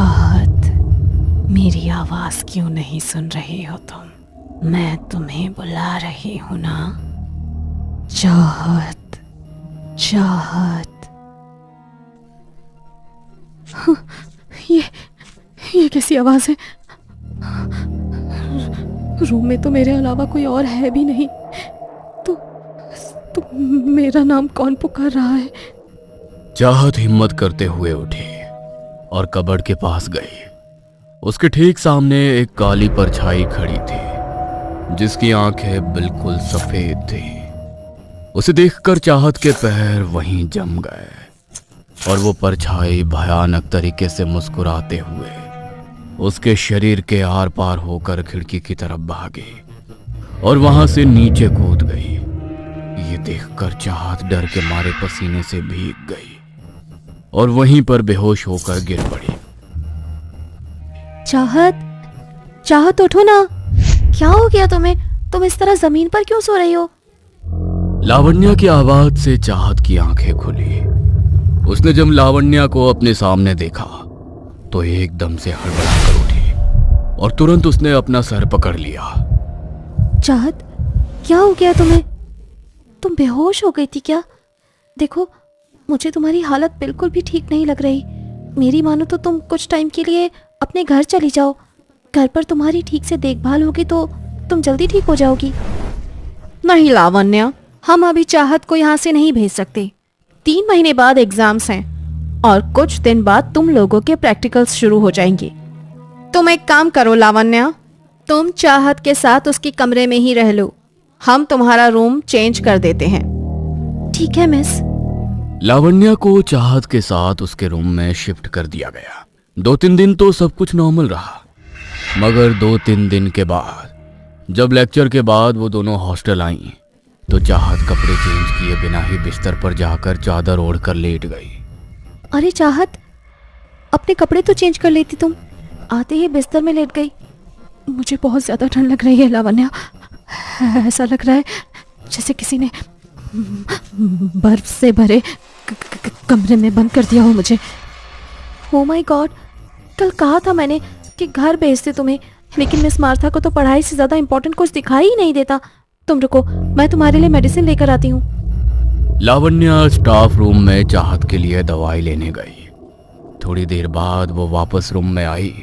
चाहत, मेरी आवाज क्यों नहीं सुन रही हो तुम? मैं तुम्हें बुला रही हूं ना। चाहत, चाहत। ये कैसी आवाज है? रूम में तो मेरे अलावा कोई और है भी नहीं। तो मेरा नाम कौन पुकार रहा है? चाहत हिम्मत करते हुए उठी और कबर्ड के पास गई। उसके ठीक सामने एक काली परछाई खड़ी थी जिसकी आंखें बिल्कुल सफेद थी। उसे देखकर चाहत के पैर वहीं जम गए और वो परछाई भयानक तरीके से मुस्कुराते हुए उसके शरीर के आर पार होकर खिड़की की तरफ भागी और वहां से नीचे कूद गई। ये देखकर चाहत डर के मारे पसीने से भीग गई और वहीं पर बेहोश होकर गिर पड़ी। चाहत, चाहत उठो ना। क्या हो गया तुम्हें? तुम इस तरह जमीन पर क्यों सो रही हो? लावण्या की आवाज से चाहत की आंखें खुली। उसने जब लावण्या को अपने सामने देखा तो एकदम से हड़बड़ाकर उठी और तुरंत उसने अपना सर पकड़ लिया। चाहत, क्या हो गया तुम्हें? तुम बेहोश हो गई थी क्या? देखो, मुझे तुम्हारी हालत बिल्कुल भी ठीक नहीं लग रही। मेरी मानो तो तुम कुछ टाइम के लिए अपने घर चली जाओ। घर पर तुम्हारी ठीक से देखभाल होगी तो तुम जल्दी ठीक हो जाओगी। नहीं लावण्या, हम अभी चाहत को यहाँ से नहीं भेज सकते। 3 महीने बाद एग्जाम्स हैं और कुछ दिन बाद तुम लोगों के प्रैक्टिकल्स शुरू हो जाएंगे। तुम एक काम करो लावण्या, तुम चाहत के साथ उसके कमरे में ही रह लो। हम तुम्हारा रूम चेंज कर देते हैं। ठीक है मिस। लावण्या को चाहत के साथ उसके रूम में शिफ्ट कर दिया गया। 2-3 दिन तो सब कुछ नॉर्मल रहा, मगर 2-3 दिन के बाद जब लेक्चर के बाद वो दोनों हॉस्टल आई तो चाहत कपड़े चेंज किए बिना ही बिस्तर पर जाकर चादर ओढ़कर लेट गई। अरे चाहत, अपने कपड़े तो चेंज कर लेती तुम। आते ही बिस्तर में लेट गई। मुझे बहुत ज्यादा ठंड लग रही है लावण्या। ऐसा लग रहा है जैसे किसी ने बर्फ से भरे कमरे में बंद कर दिया हो मुझे। ओ माय गॉड, कल कहा था मैंने कि घर भेजते तुम्हें, लेकिन मिस मार्था को तो पढ़ाई से ज्यादा इंपॉर्टेंट कुछ दिखाई ही नहीं देता। तुम रुको, मैं तुम्हारे लिए मेडिसिन लेकर आती हूँ। लावण्या स्टाफ रूम में चाहत के लिए दवाई लेने गई। थोड़ी देर बाद वो वापस रूम में आई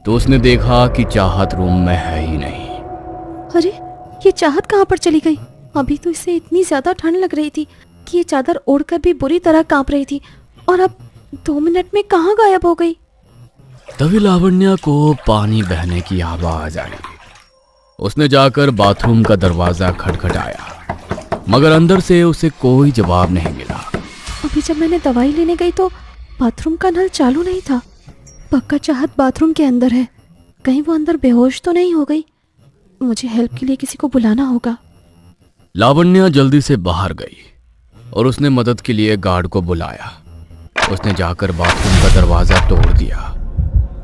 तो उसने देखा कि चाहत रूम में है ही नहीं। अरे, ये चाहत कहाँ पर चली गई? अभी तो इसे इतनी ज्यादा ठंड लग रही थी कि ये चादर ओढ़कर भी बुरी तरह कांप रही थी, और अब 2 मिनट में कहाँ गायब हो गई? तभी लावण्या को पानी बहने की आवाज आई। उसने जाकर बाथरूम का दरवाजा खटखटाया, मगर अंदर से उसे कोई जवाब नहीं मिला। अभी जब मैंने दवाई लेने गई तो बाथरूम का नल चालू नहीं था। पक्का चाहत बाथरूम के अंदर है। कहीं वो अंदर बेहोश तो नहीं हो गई? मुझे हेल्प के लिए किसी को बुलाना होगा। लावण्या जल्दी से बाहर गई और उसने मदद के लिए गार्ड को बुलाया। उसने जाकर बाथरूम का दरवाजा तोड़ दिया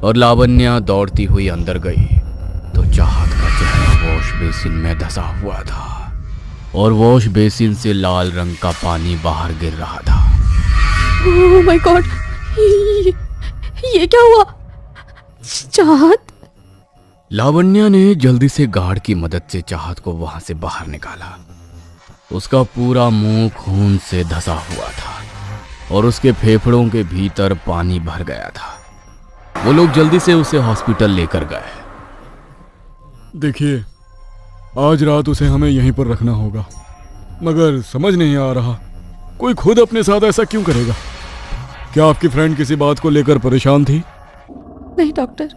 और लावण्या दौड़ती हुई अंदर गई तो चाहत का चेहरा वॉश बेसिन में धंसा हुआ था और वॉश बेसिन से लाल रंग का पानी बाहर गिर रहा था। ओह माय गॉड, ये क्या हुआ? चाहत? लावण्या ने जल्दी से गार्ड की मदद से चाहत को वहां से बाहर निकाला। उसका पूरा मुंह खून से धंसा हुआ था और उसके फेफड़ों के भीतर पानी भर गया था। वो लोग जल्दी से उसे हॉस्पिटल लेकर गए। देखिए, आज रात उसे हमें यहीं पर रखना होगा, मगर समझ नहीं आ रहा कोई खुद अपने साथ ऐसा क्यों करेगा। क्या आपकी फ्रेंड किसी बात को लेकर परेशान थी? नहीं डॉक्टर,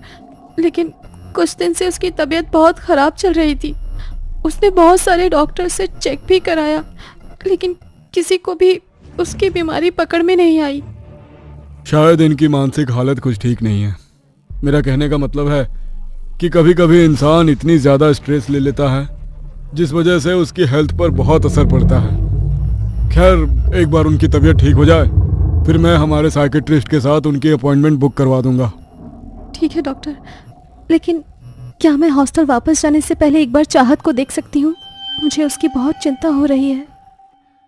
लेकिन कुछ दिन से उसकी तबीयत बहुत खराब चल रही थी। उसने बहुत सारे डॉक्टर से चेक भी कराया, लेकिन किसी को भी उसकी बीमारी पकड़ में नहीं आई। शायद इनकी मानसिक हालत कुछ ठीक नहीं है। मेरा कहने का मतलब है कि कभी कभी इंसान इतनी ज़्यादा स्ट्रेस ले लेता है जिस वजह से उसकी हेल्थ पर बहुत असर पड़ता है। खैर, एक बार उनकी तबीयत ठीक हो जाए फिर मैं हमारे साइकेट्रिस्ट के साथ उनकी अपॉइंटमेंट बुक करवा दूंगा। ठीक है डॉक्टर, लेकिन क्या मैं हॉस्टल वापस जाने से पहले एक बार चाहत को देख सकती हूँ? मुझे उसकी बहुत चिंता हो रही है।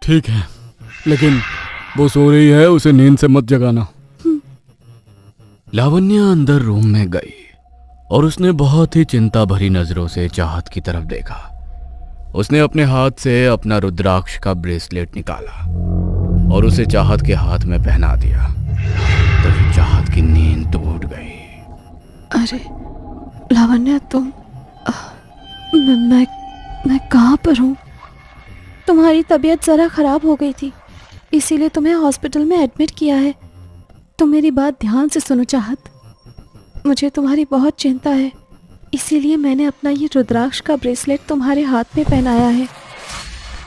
ठीक है, लेकिन वो सो रही है, उसे नींद से मत जगाना। लावण्या अंदर रूम में गई और उसने बहुत ही चिंता भरी नजरों से चाहत की तरफ देखा। उसने अपने हाथ से अपना रुद्राक्ष का ब्रेसलेट निकाला और उसे चाहत के हाथ में पहना दिया। तभी चाहत की नींद टूट गई। अरे लावण्या, तुम मैं कहाँ पर हूँ? तुम्हारी तबीयत ज़रा ख़राब हो गई थी, इसीलिए तुम्हें हॉस्पिटल में एडमिट किया है। तुम मेरी बात ध्यान से सुनो चाहत, मुझे तुम्हारी बहुत चिंता है, इसीलिए मैंने अपना ये रुद्राक्ष का ब्रेसलेट तुम्हारे हाथ में पहनाया है।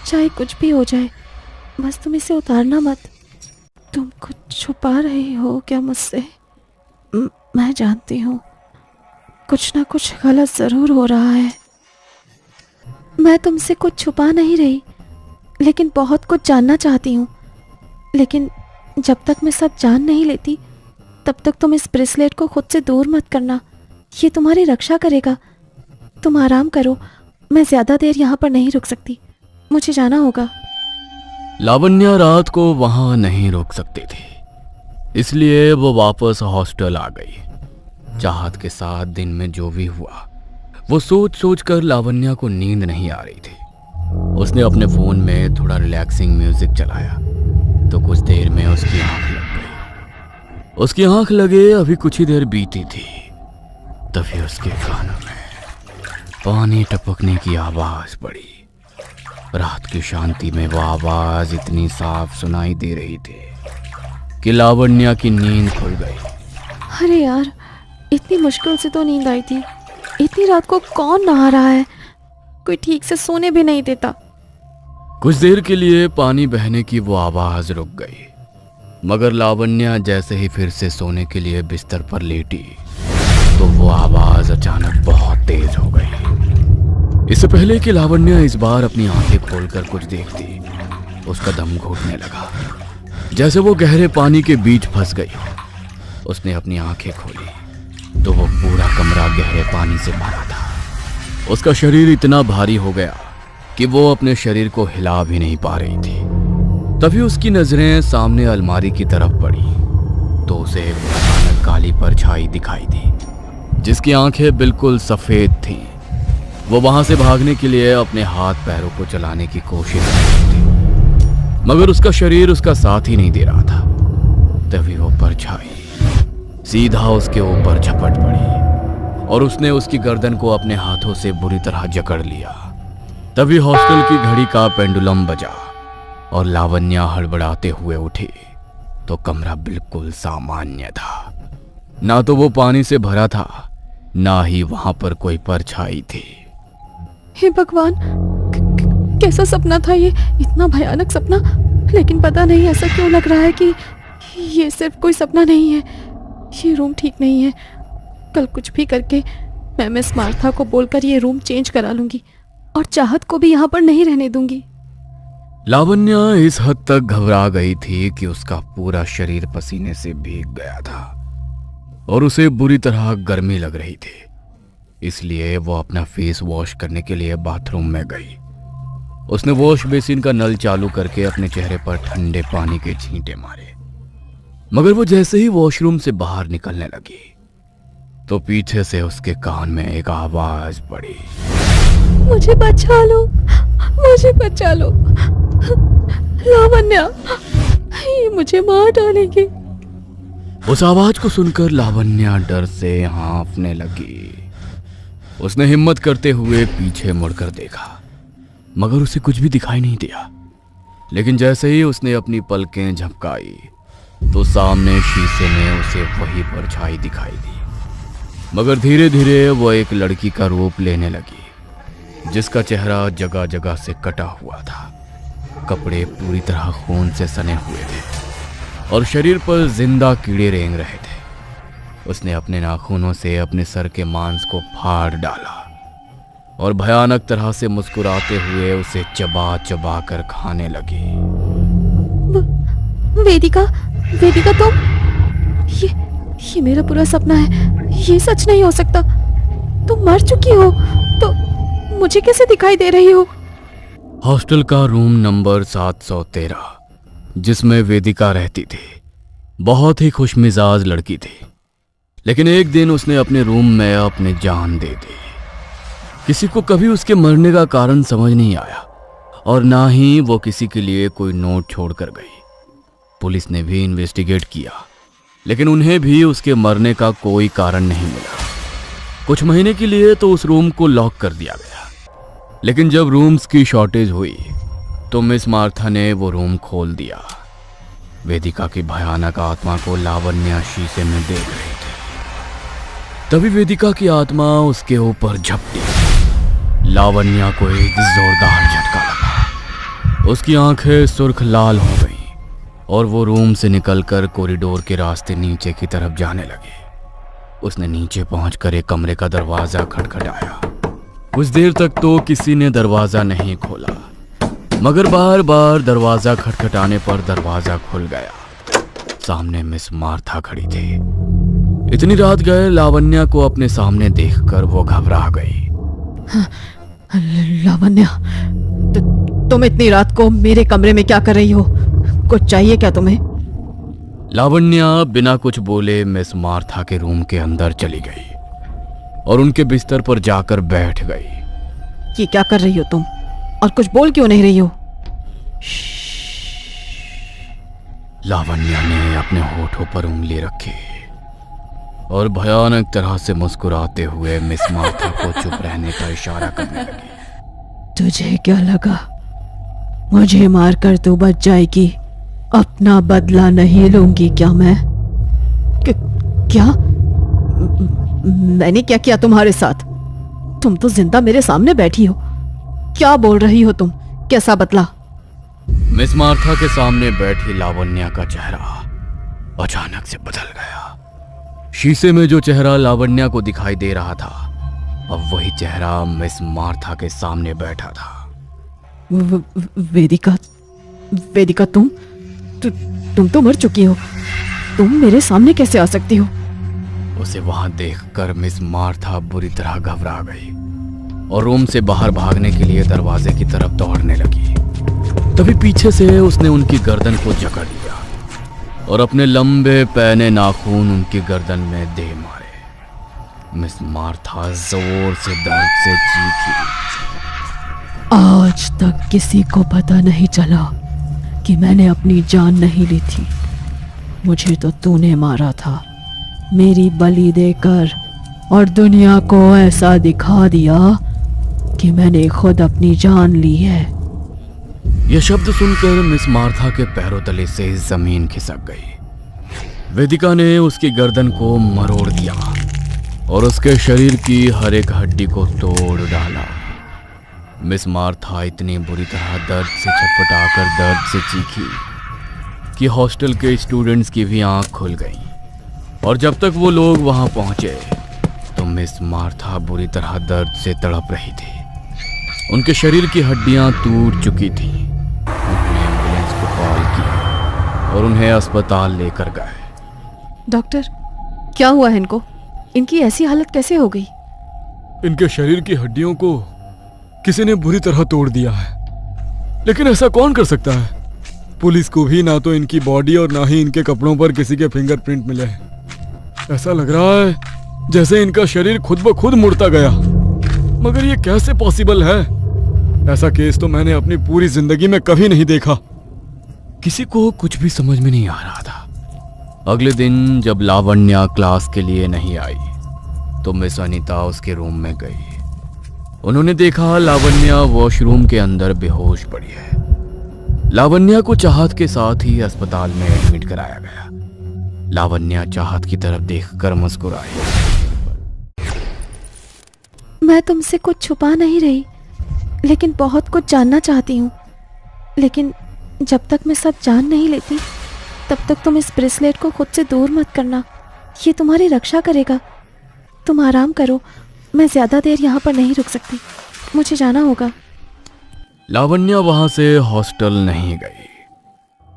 चाहे कुछ भी हो जाए, बस तुम इसे उतारना मत। तुम कुछ छुपा रही हो क्या मुझसे? मैं जानती हूँ कुछ ना कुछ गलत ज़रूर हो रहा है। मैं तुमसे कुछ छुपा नहीं रही, लेकिन बहुत कुछ जानना चाहती हूँ। लेकिन जब तक मैं सब जान नहीं लेती, तब तक तुम इस ब्रेसलेट को खुद से दूर मत करना, ये तुम्हारी रक्षा करेगा। तुम आराम करो, मैं ज़्यादा देर यहाँ पर नहीं रुक सकती, मुझे जाना होगा। लावण्या रात को वहां नहीं रुक सकती थी, इसलिए वो वापस हॉस्टल आ गई। चाहत के साथ दिन में जो भी हुआ वो सोच सोच कर लावण्या को नींद नहीं आ रही थी। उसने अपने फोन में थोड़ा रिलैक्सिंग म्यूजिक चलाया तो कुछ देर में उसकी आंख लग गई। उसकी आंख लगे अभी कुछ ही देर बीती थी, तभी उसके कानों में पानी टपकने की आवाज पड़ी। रात की शांति में वो आवाज इतनी साफ सुनाई दे रही थी कि लावण्या की नींद खुल गई। अरे यार, इतनी मुश्किल से तो नींद आई थी। इतनी रात को कौन नहा रहा है? कोई ठीक से सोने भी नहीं देता। कुछ देर के लिए पानी बहने की वो आवाज रुक गई, मगर लावण्या जैसे ही फिर से सोने के लिए बिस्तर पर लेटी तो वो आवाज अचानक बहुत तेज हो गई। इससे पहले कि लावण्या इस बार अपनी आंखें खोलकर कुछ देखती, उसका दम घुटने लगा, जैसे वो गहरे पानी के बीच फंस गई। उसने अपनी आंखें खोली तो वो पूरा कमरा गहरे पानी से भरा था। उसका शरीर इतना भारी हो गया कि वो अपने शरीर को हिला भी नहीं पा रही थी। तभी उसकी नजरें सामने अलमारी की तरफ पड़ी तो उसे एक भयानक काली परछाई दिखाई दी, जिसकी आंखें बिल्कुल सफेद थीं। वो वहां से भागने के लिए अपने हाथ पैरों को चलाने की कोशिश कर रही थी, मगर उसका शरीर उसका साथ ही नहीं दे रहा था। तभी वो परछाई सीधा उसके ऊपर झपट पड़ी और उसने उसकी गर्दन को अपने हाथों से बुरी तरह जकड़ लिया। तभी हॉस्टल की घड़ी का पेंडुलम बजा और लावण्या हड़बड़ाते हुए उठी तो कमरा बिल्कुल सामान्य था। ना तो वो पानी से भरा था, ना ही वहां पर कोई परछाई थी। हे भगवान, कैसा सपना था ये? इतना भयानक सपना। लेकिन पता नहीं ऐसा क्यों लग रहा है कि ये सिर्फ कोई सपना नहीं है। ये रूम ठीक नहीं है। कल कुछ भी करके मैं मिस मार्था को बोलकर ये रूम चेंज करा लूंगी और चाहत को भी यहाँ पर नहीं रहने दूंगी। लावण्या इस हद तक घबरा गई थी कि उसका पूरा शरीर पसीने से भीग गया था और उसे बुरी तरह गर्मी लग रही थी। इसलिए वो अपना फेस वॉश करने के लिए बाथरूम में गई। उसने वॉश बेसिन का नल चालू करके अपने चेहरे पर ठंडे पानी के छींटे मारे, मगर वो जैसे ही वॉशरूम से बाहर निकलने लगी तो पीछे से उसके कान में एक आवाज पड़ी, मुझे बचा लो, मुझे बचा लो, लावण्या, ये मुझे मार डालेंगे। उस आवाज को सुनकर लावण्या डर से हाँफने लगी। उसने हिम्मत करते हुए पीछे मुड़कर देखा, मगर उसे कुछ भी दिखाई नहीं दिया। लेकिन जैसे ही उसने अपनी पलकें झपकाई तो सामने शीशे में उसे वही परछाई दिखाई दी, मगर धीरे धीरे वो एक लड़की का रूप लेने लगी, जिसका चेहरा जगह जगह से कटा हुआ था, कपड़े पूरी तरह खून से सने हुए थे और शरीर पर जिंदा कीड़े रेंग रहे थे। उसने अपने नाखूनों से अपने सर के मांस को फाड़ डाला और भयानक तरह से मुस्कुराते हुए उसे चबा चबा कर खाने लगी। वेदिका, वेदिका, तुम? ये मेरा पूरा सपना है, ये सच नहीं हो सकता। तुम मर चुकी हो तो मुझे कैसे दिखाई दे रही हो? हॉस्टल का रूम नंबर 713 जिसमें वेदिका रहती थी बहुत ही खुशमिजाज लड़की थी। लेकिन एक दिन उसने अपने रूम में अपनी जान दे दी। किसी को कभी उसके मरने का कारण समझ नहीं आया और ना ही वो किसी के लिए कोई नोट छोड़कर गई। पुलिस ने भी इन्वेस्टिगेट किया, लेकिन उन्हें भी उसके मरने का कोई कारण नहीं मिला। कुछ महीने के लिए तो उस रूम को लॉक कर दिया गया, लेकिन जब रूम्स की शॉर्टेज हुई तो मिस मार्था ने वो रूम खोल दिया। वेदिका की भयानक आत्मा को लावण्या शीशे में देख रही थी। तभी वेदिका की आत्मा उसके ऊपर झपटी। लावण्या को एक जोरदार झटका लगा। उसकी आंखें सुर्ख लाल हो गईं और वो रूम से निकलकर कॉरिडोर के रास्ते नीचे की तरफ जाने लगी। उसने नीचे पहुंचकर एक कमरे का दरवाजा खटखटाया। कुछ देर तक तो किसी ने दरवाजा नहीं खोला, मगर बार बार दरवाजा खटखटाने पर दरवाजा खुल गया। सामने मिस मार्था खड़ी थी। इतनी रात गए लावण्या को अपने सामने देखकर वो घबरा गई। लावण्या, तुम इतनी रात को मेरे कमरे में क्या कर रही हो? कुछ चाहिए क्या तुम्हें? लावण्या बिना कुछ बोले मिस मार्था के रूम के अंदर चली गई और उनके बिस्तर पर जाकर बैठ गई। ये क्या कर रही हो तुम? और कुछ बोल क्यों नहीं रही हो? लावण्या ने अपने होठों पर उंगली रखी और भयानक तरह से मुस्कुराते हुए मिस मार्था को चुप रहने का इशारा करने लगी। तुझे क्या लगा मुझे मारकर तू बच जाएगी? अपना बदला नहीं लूंगी क्या मैं? क्या? मैंने क्या किया तुम्हारे साथ? तुम तो जिंदा मेरे सामने बैठी हो। क्या बोल रही हो तुम? कैसा बदला? मिस मार्था के सामने बैठी लावण्या का चेहरा अचानक से बदल गया। शीशे में जो चेहरा लावण्या को दिखाई दे रहा था, अब वही चेहरा मिस मार्था के सामने बैठा था। वेदिका, वेदिका तुम तो मर चुकी हो। तुम मेरे सामने कैसे आ सकती हो? उसे वहां देखकर मिस मार्था बुरी तरह घबरा गई और रूम से बाहर भागने के लिए दरवाजे की तरफ दौड़ने लगी। तभी पीछे से उसने उनकी गर्दन को जकड़ लिया और अपने लंबे पैने नाखून उनकी गर्दन में दे मारे। मिस मार्था जोर से दर्द से चीखी। आज तक किसी को पता नहीं चला कि मैंने अपनी जान नहीं ली थी। मुझे तो तूने मारा था, मेरी बलि देकर, और दुनिया को ऐसा दिखा दिया कि मैंने खुद अपनी जान ली है। यह शब्द सुनकर मिस मार्था के पैरों तले से जमीन खिसक गई। वेदिका ने उसकी गर्दन को मरोड़ दिया और उसके शरीर की हर एक हड्डी को तोड़ डाला। मिस मार्था इतनी बुरी तरह दर्द से छटपटाकर दर्द से चीखी कि हॉस्टल के स्टूडेंट्स की भी आंख खुल गई। और जब तक वो लोग वहां पहुंचे तो मिस मार्था बुरी तरह दर्द से तड़प रही थी। उनके शरीर की हड्डियां टूट चुकी थी। उन्होंने एम्बुलेंस को कॉल किया और उन्हें अस्पताल लेकर गए। डॉक्टर, क्या हुआ है इनको? इनकी ऐसी हालत कैसे हो गई? इनके शरीर की हड्डियों को किसी ने बुरी तरह तोड़ दिया है, लेकिन ऐसा कौन कर सकता है? पुलिस को भी ना तो इनकी बॉडी और ना ही इनके कपड़ों पर किसी के फिंगरप्रिंट मिले हैं। ऐसा लग रहा है जैसे इनका शरीर खुद ब खुद मुड़ता गया, मगर ये कैसे पॉसिबल है? ऐसा केस तो मैंने अपनी पूरी जिंदगी में कभी नहीं देखा। किसी को कुछ भी समझ में नहीं आ रहा था। अगले दिन जब लावण्या क्लास के लिए नहीं आई तो मिस अनीता उसके रूम में गई। उन्होंने देखा लावण्या वॉशरूम के अंदर बेहोश पड़ी है। लावण्या को चाहत के साथ ही अस्पताल में एडमिट कराया गया। लावण्या चाहत की तरफ देखकर मुस्कुराई। मैं तुमसे कुछ छुपा नहीं रही, लेकिन बहुत कुछ जानना चाहती हूँ। लेकिन जब तक मैं सब जान नहीं लेती तब तक तुम इस ब्रेसलेट को खुद से दूर मत करना। ये तुम्हारी रक्षा करेगा। तुम आराम करो, मैं ज़्यादा देर यहाँ पर नहीं रुक सकती, मुझे जाना होगा। लावण्या वहां से हॉस्टल नहीं गई।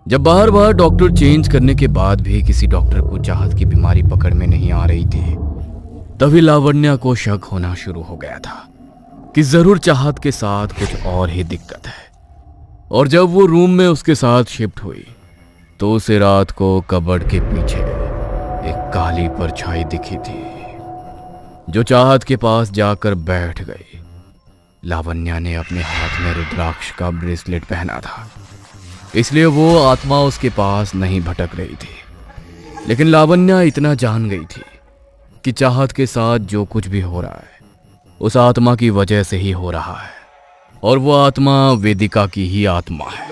जब बार बार डॉक्टर चेंज करने के बाद भी किसी डॉक्टर को चाहत की बीमारी पकड़ में नहीं आ रही थी, तभी लावण्या को शक होना शुरू हो गया था कि जरूर चाहत के साथ कुछ और ही दिक्कत है। और जब वो रूम में उसके साथ शिफ्ट हुई तो उसे रात को कबर्ड के पीछे एक काली परछाई दिखी थी जो चाहत के पास जाकर बैठ गई। लावण्या ने अपने हाथ में रुद्राक्ष का ब्रेसलेट पहना था, इसलिए वो आत्मा उसके पास नहीं भटक रही थी। लेकिन लावण्या इतना जान गई थी कि चाहत के साथ जो कुछ भी हो रहा है उस आत्मा की वजह से ही हो रहा है, और वो आत्मा वेदिका की ही आत्मा है।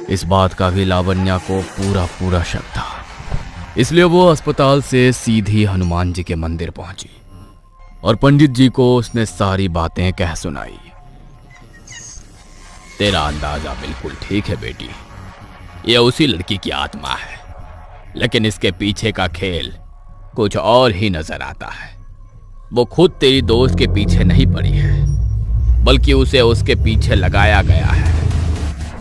इस बात का भी लावण्या को पूरा शक था। इसलिए वो अस्पताल से सीधी हनुमान जी के मंदिर पहुंची और पंडित जी को उसने सारी बातें कह सुनाई। तेरा अंदाजा बिल्कुल ठीक है बेटी, ये उसी लड़की की आत्मा है, लेकिन इसके पीछे का खेल कुछ और ही नजर आता है। वो खुद तेरी दोस्त के पीछे नहीं पड़ी है, बल्कि उसे उसके पीछे लगाया गया है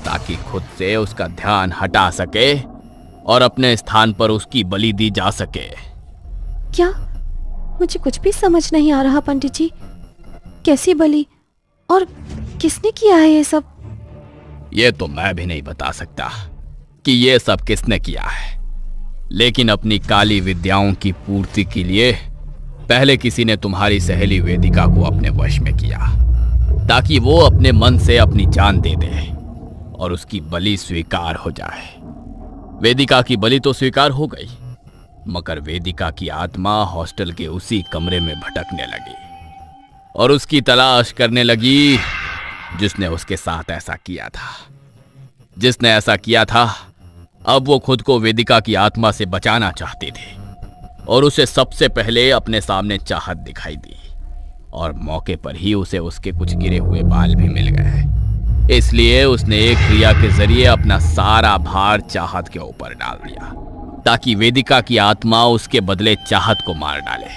ताकि खुद से उसका ध्यान हटा सके और अपने स्थान पर उसकी बलि दी जा सके। क्या? मुझे कुछ भी समझ नहीं आ रहा पंडित जी। कैसी बलि और किसने किया है ये सब? ये तो मैं भी नहीं बता सकता कि ये सब किसने किया है, लेकिन अपनी काली विद्याओं की पूर्ति के लिए पहले किसी ने तुम्हारी सहेली वेदिका को अपने वश में किया ताकि वो अपने मन से अपनी जान दे दे और उसकी बलि स्वीकार हो जाए। वेदिका की बलि तो स्वीकार हो गई, मगर वेदिका की आत्मा हॉस्टल के उसी कमरे में भटकने लगी और उसकी तलाश करने लगी जिसने उसके साथ ऐसा किया था। जिसने ऐसा किया था अब वो खुद को वेदिका की आत्मा से बचाना चाहती थी और उसे सबसे पहले अपने सामने चाहत दिखाई दी और मौके पर ही उसे उसके कुछ गिरे हुए बाल भी मिल गए। इसलिए उसने एक क्रिया के जरिए अपना सारा भार चाहत के ऊपर डाल दिया ताकि वेदिका की आत्मा उसके बदले चाहत को मार डाले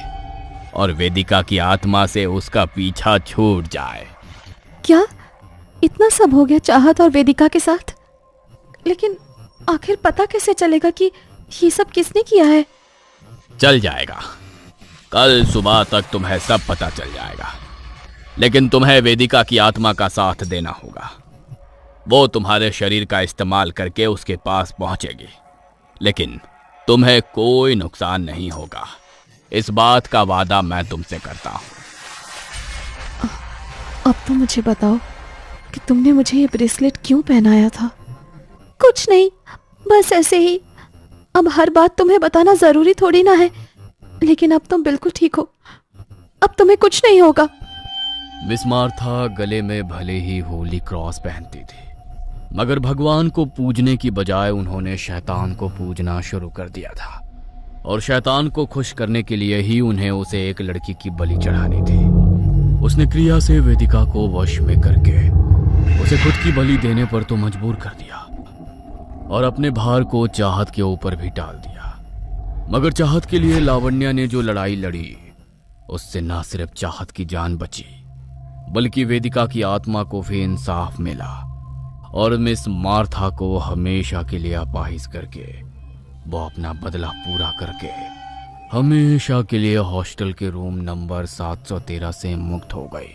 और वेदिका की आत्मा से उसका पीछा छूट जाए। क्या इतना सब हो गया चाहत और वेदिका के साथ? लेकिन आखिर पता कैसे चलेगा कि ये सब किसने किया है? चल जाएगा, कल सुबह तक तुम्हें सब पता चल जाएगा, लेकिन तुम्हें वेदिका की आत्मा का साथ देना होगा। वो तुम्हारे शरीर का इस्तेमाल करके उसके पास पहुंचेगी, लेकिन तुम्हें कोई नुकसान नहीं होगा। इस बात का वादा मैं तुमसे करता हूं। अब तो मुझे बताओ कि तुमने मुझे ये ब्रेसलेट क्यों पहनाया था? कुछ नहीं, बस ऐसे ही। अब हर बात तुम्हें बताना जरूरी थोड़ी ना है। लेकिन अब तुम बिल्कुल ठीक हो, अब तुम्हें कुछ नहीं होगा। मिस मार्था गले में भले ही होली क्रॉस पहनती थी, मगर भगवान को पूजने की बजाय उन्होंने शैतान को पूजना शुरू कर दिया था और शैतान को खुश करने के लिए ही उन्हें उसे एक लड़की की बलि चढ़ानी थी। उसने क्रिया से वेदिका को वश में करके उसे खुद की बलि देने पर तो मजबूर कर दिया और अपने भार को चाहत के ऊपर भी डाल दिया। मगर चाहत के लिए लावण्या ने जो लड़ाई लड़ी उससे न सिर्फ चाहत की जान बची बल्कि वेदिका की आत्मा को भी इंसाफ मिला और मिस मार्था को हमेशा के लिए अपाहिज करके वो अपना बदला पूरा करके हमेशा के लिए हॉस्टल के रूम नंबर 713 से मुक्त हो गई।